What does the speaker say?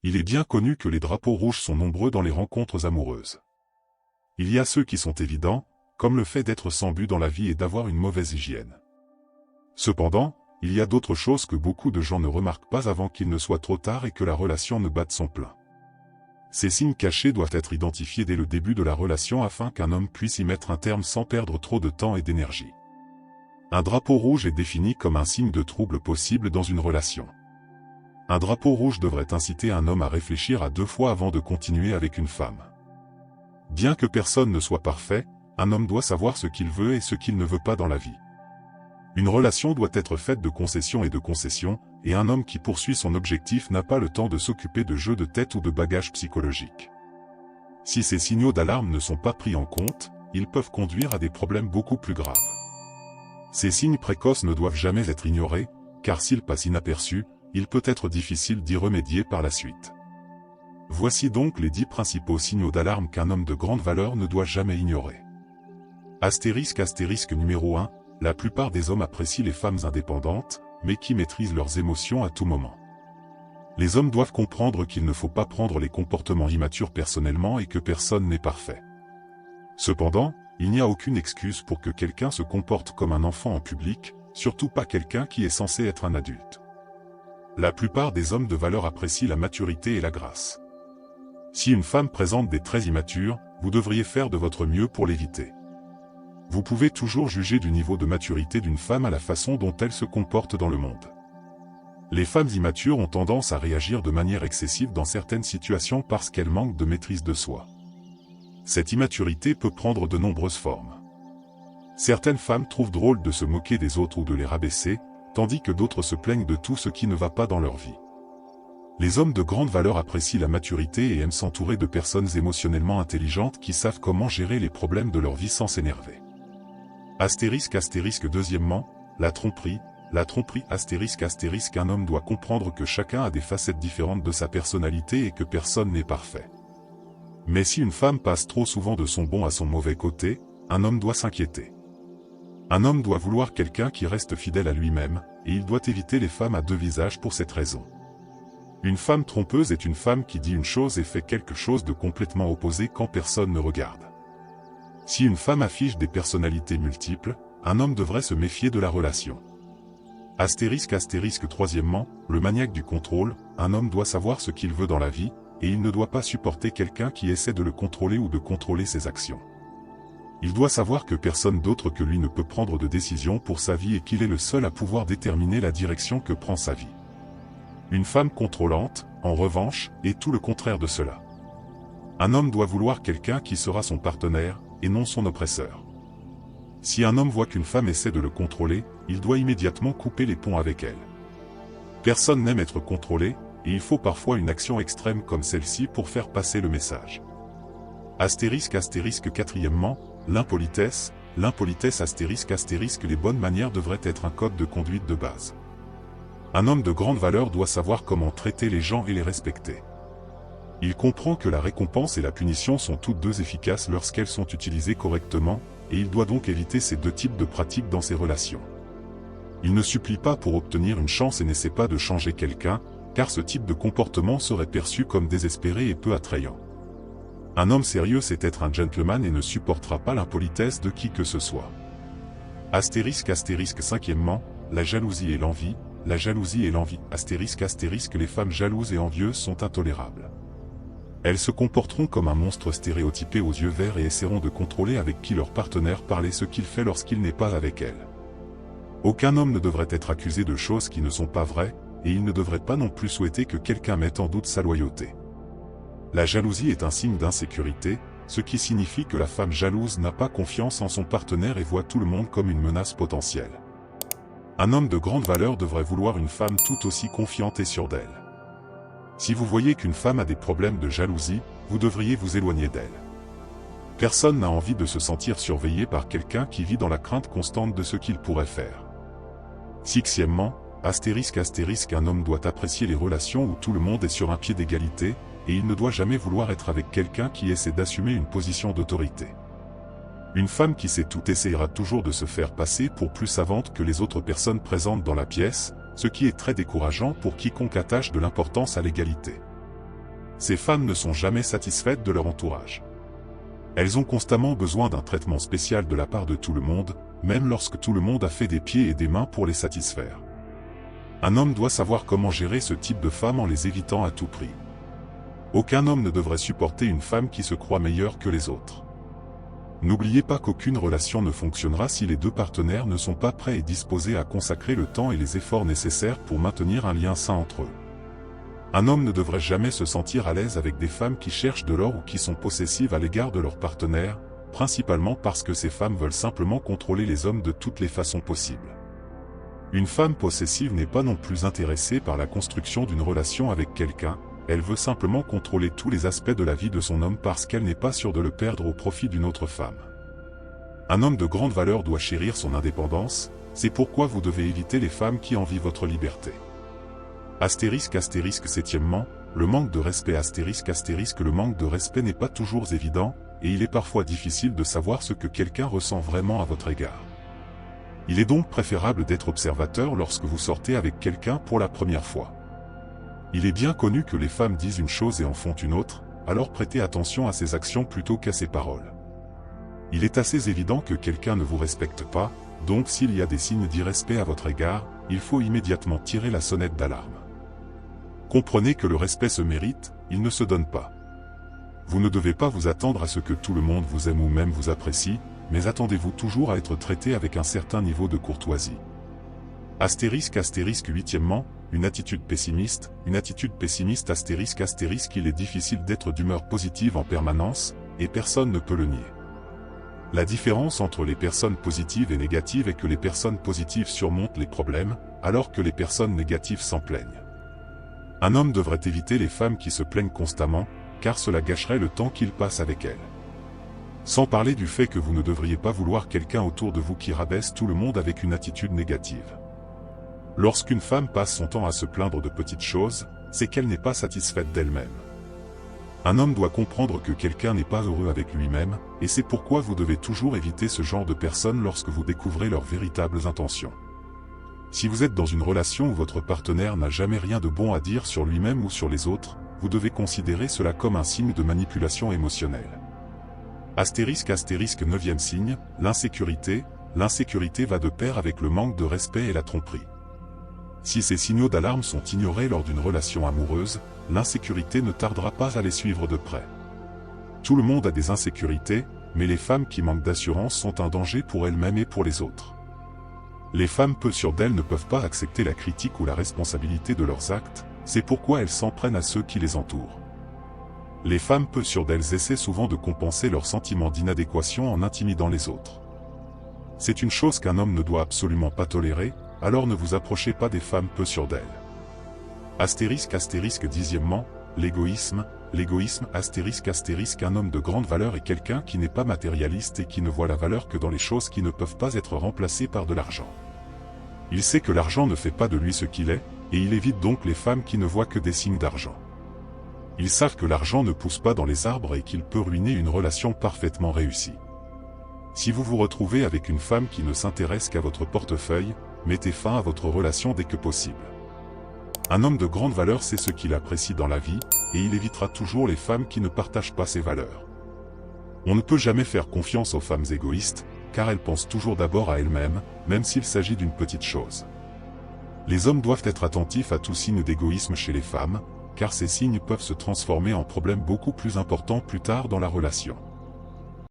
Il est bien connu que les drapeaux rouges sont nombreux dans les rencontres amoureuses. Il y a ceux qui sont évidents, comme le fait d'être sans but dans la vie et d'avoir une mauvaise hygiène. Cependant, il y a d'autres choses que beaucoup de gens ne remarquent pas avant qu'il ne soit trop tard et que la relation ne batte son plein. Ces signes cachés doivent être identifiés dès le début de la relation afin qu'un homme puisse y mettre un terme sans perdre trop de temps et d'énergie. Un drapeau rouge est défini comme un signe de trouble possible dans une relation. Un drapeau rouge devrait inciter un homme à réfléchir à 2 fois avant de continuer avec une femme. Bien que personne ne soit parfait, un homme doit savoir ce qu'il veut et ce qu'il ne veut pas dans la vie. Une relation doit être faite de concessions, et un homme qui poursuit son objectif n'a pas le temps de s'occuper de jeux de tête ou de bagages psychologiques. Si ces signaux d'alarme ne sont pas pris en compte, ils peuvent conduire à des problèmes beaucoup plus graves. Ces signes précoces ne doivent jamais être ignorés, car s'ils passent inaperçus, il peut être difficile d'y remédier par la suite. Voici donc les 10 principaux signaux d'alarme qu'un homme de grande valeur ne doit jamais ignorer. Astérisque numéro 1, la plupart des hommes apprécient les femmes indépendantes, mais qui maîtrisent leurs émotions à tout moment. Les hommes doivent comprendre qu'il ne faut pas prendre les comportements immatures personnellement et que personne n'est parfait. Cependant, il n'y a aucune excuse pour que quelqu'un se comporte comme un enfant en public, surtout pas quelqu'un qui est censé être un adulte. La plupart des hommes de valeur apprécient la maturité et la grâce. Si une femme présente des traits immatures, vous devriez faire de votre mieux pour l'éviter. Vous pouvez toujours juger du niveau de maturité d'une femme à la façon dont elle se comporte dans le monde. Les femmes immatures ont tendance à réagir de manière excessive dans certaines situations parce qu'elles manquent de maîtrise de soi. Cette immaturité peut prendre de nombreuses formes. Certaines femmes trouvent drôle de se moquer des autres ou de les rabaisser, tandis que d'autres se plaignent de tout ce qui ne va pas dans leur vie. Les hommes de grande valeur apprécient la maturité et aiment s'entourer de personnes émotionnellement intelligentes qui savent comment gérer les problèmes de leur vie sans s'énerver. Deuxièmement, la tromperie, un homme doit comprendre que chacun a des facettes différentes de sa personnalité et que personne n'est parfait. Mais si une femme passe trop souvent de son bon à son mauvais côté, un homme doit s'inquiéter. Un homme doit vouloir quelqu'un qui reste fidèle à lui-même, et il doit éviter les femmes à 2 visages pour cette raison. Une femme trompeuse est une femme qui dit une chose et fait quelque chose de complètement opposé quand personne ne regarde. Si une femme affiche des personnalités multiples, un homme devrait se méfier de la relation. Troisièmement, le maniaque du contrôle, un homme doit savoir ce qu'il veut dans la vie, et il ne doit pas supporter quelqu'un qui essaie de le contrôler ou de contrôler ses actions. Il doit savoir que personne d'autre que lui ne peut prendre de décision pour sa vie et qu'il est le seul à pouvoir déterminer la direction que prend sa vie. Une femme contrôlante, en revanche, est tout le contraire de cela. Un homme doit vouloir quelqu'un qui sera son partenaire, et non son oppresseur. Si un homme voit qu'une femme essaie de le contrôler, il doit immédiatement couper les ponts avec elle. Personne n'aime être contrôlé, et il faut parfois une action extrême comme celle-ci pour faire passer le message. Quatrièmement, l'impolitesse, les bonnes manières devraient être un code de conduite de base. Un homme de grande valeur doit savoir comment traiter les gens et les respecter. Il comprend que la récompense et la punition sont toutes 2 efficaces lorsqu'elles sont utilisées correctement, et il doit donc éviter ces 2 types de pratiques dans ses relations. Il ne supplie pas pour obtenir une chance et n'essaie pas de changer quelqu'un, car ce type de comportement serait perçu comme désespéré et peu attrayant. Un homme sérieux sait être un gentleman et ne supportera pas l'impolitesse de qui que ce soit. Cinquièmement, la jalousie et l'envie, les femmes jalouses et envieuses sont intolérables. Elles se comporteront comme un monstre stéréotypé aux yeux verts et essaieront de contrôler avec qui leur partenaire parle et ce qu'il fait lorsqu'il n'est pas avec elle. Aucun homme ne devrait être accusé de choses qui ne sont pas vraies, et il ne devrait pas non plus souhaiter que quelqu'un mette en doute sa loyauté. La jalousie est un signe d'insécurité, ce qui signifie que la femme jalouse n'a pas confiance en son partenaire et voit tout le monde comme une menace potentielle. Un homme de grande valeur devrait vouloir une femme tout aussi confiante et sûre d'elle. Si vous voyez qu'une femme a des problèmes de jalousie, vous devriez vous éloigner d'elle. Personne n'a envie de se sentir surveillé par quelqu'un qui vit dans la crainte constante de ce qu'il pourrait faire. Sixièmement, un homme doit apprécier les relations où tout le monde est sur un pied d'égalité, et il ne doit jamais vouloir être avec quelqu'un qui essaie d'assumer une position d'autorité. Une femme qui sait tout essaiera toujours de se faire passer pour plus savante que les autres personnes présentes dans la pièce, ce qui est très décourageant pour quiconque attache de l'importance à l'égalité. Ces femmes ne sont jamais satisfaites de leur entourage. Elles ont constamment besoin d'un traitement spécial de la part de tout le monde, même lorsque tout le monde a fait des pieds et des mains pour les satisfaire. Un homme doit savoir comment gérer ce type de femmes en les évitant à tout prix. Aucun homme ne devrait supporter une femme qui se croit meilleure que les autres. N'oubliez pas qu'aucune relation ne fonctionnera si les deux partenaires ne sont pas prêts et disposés à consacrer le temps et les efforts nécessaires pour maintenir un lien sain entre eux. Un homme ne devrait jamais se sentir à l'aise avec des femmes qui cherchent de l'or ou qui sont possessives à l'égard de leur partenaire, principalement parce que ces femmes veulent simplement contrôler les hommes de toutes les façons possibles. Une femme possessive n'est pas non plus intéressée par la construction d'une relation avec quelqu'un, elle veut simplement contrôler tous les aspects de la vie de son homme parce qu'elle n'est pas sûre de le perdre au profit d'une autre femme. Un homme de grande valeur doit chérir son indépendance, c'est pourquoi vous devez éviter les femmes qui envient votre liberté. Septièmement, le manque de respect. Le manque de respect n'est pas toujours évident, et il est parfois difficile de savoir ce que quelqu'un ressent vraiment à votre égard. Il est donc préférable d'être observateur lorsque vous sortez avec quelqu'un pour la première fois. Il est bien connu que les femmes disent une chose et en font une autre, alors prêtez attention à ses actions plutôt qu'à ses paroles. Il est assez évident que quelqu'un ne vous respecte pas, donc s'il y a des signes d'irrespect à votre égard, il faut immédiatement tirer la sonnette d'alarme. Comprenez que le respect se mérite, il ne se donne pas. Vous ne devez pas vous attendre à ce que tout le monde vous aime ou même vous apprécie, mais attendez-vous toujours à être traité avec un certain niveau de courtoisie. Huitièmement, une attitude pessimiste. Il est difficile d'être d'humeur positive en permanence, et personne ne peut le nier. La différence entre les personnes positives et négatives est que les personnes positives surmontent les problèmes, alors que les personnes négatives s'en plaignent. Un homme devrait éviter les femmes qui se plaignent constamment, car cela gâcherait le temps qu'il passe avec elles. Sans parler du fait que vous ne devriez pas vouloir quelqu'un autour de vous qui rabaisse tout le monde avec une attitude négative. Lorsqu'une femme passe son temps à se plaindre de petites choses, c'est qu'elle n'est pas satisfaite d'elle-même. Un homme doit comprendre que quelqu'un n'est pas heureux avec lui-même, et c'est pourquoi vous devez toujours éviter ce genre de personnes lorsque vous découvrez leurs véritables intentions. Si vous êtes dans une relation où votre partenaire n'a jamais rien de bon à dire sur lui-même ou sur les autres, vous devez considérer cela comme un signe de manipulation émotionnelle. Neuvième signe, l'insécurité. L'insécurité va de pair avec le manque de respect et la tromperie. Si ces signaux d'alarme sont ignorés lors d'une relation amoureuse, l'insécurité ne tardera pas à les suivre de près. Tout le monde a des insécurités, mais les femmes qui manquent d'assurance sont un danger pour elles-mêmes et pour les autres. Les femmes peu sûres d'elles ne peuvent pas accepter la critique ou la responsabilité de leurs actes, c'est pourquoi elles s'en prennent à ceux qui les entourent. Les femmes peu sûres d'elles essaient souvent de compenser leur sentiment d'inadéquation en intimidant les autres. C'est une chose qu'un homme ne doit absolument pas tolérer, alors ne vous approchez pas des femmes peu sûres d'elles. Dixièmement, l'égoïsme. Un homme de grande valeur est quelqu'un qui n'est pas matérialiste et qui ne voit la valeur que dans les choses qui ne peuvent pas être remplacées par de l'argent. Il sait que l'argent ne fait pas de lui ce qu'il est, et il évite donc les femmes qui ne voient que des signes d'argent. Ils savent que l'argent ne pousse pas dans les arbres et qu'il peut ruiner une relation parfaitement réussie. Si vous vous retrouvez avec une femme qui ne s'intéresse qu'à votre portefeuille, mettez fin à votre relation dès que possible. Un homme de grande valeur sait ce qu'il apprécie dans la vie, et il évitera toujours les femmes qui ne partagent pas ses valeurs. On ne peut jamais faire confiance aux femmes égoïstes, car elles pensent toujours d'abord à elles-mêmes, même s'il s'agit d'une petite chose. Les hommes doivent être attentifs à tout signe d'égoïsme chez les femmes, car ces signes peuvent se transformer en problèmes beaucoup plus importants plus tard dans la relation.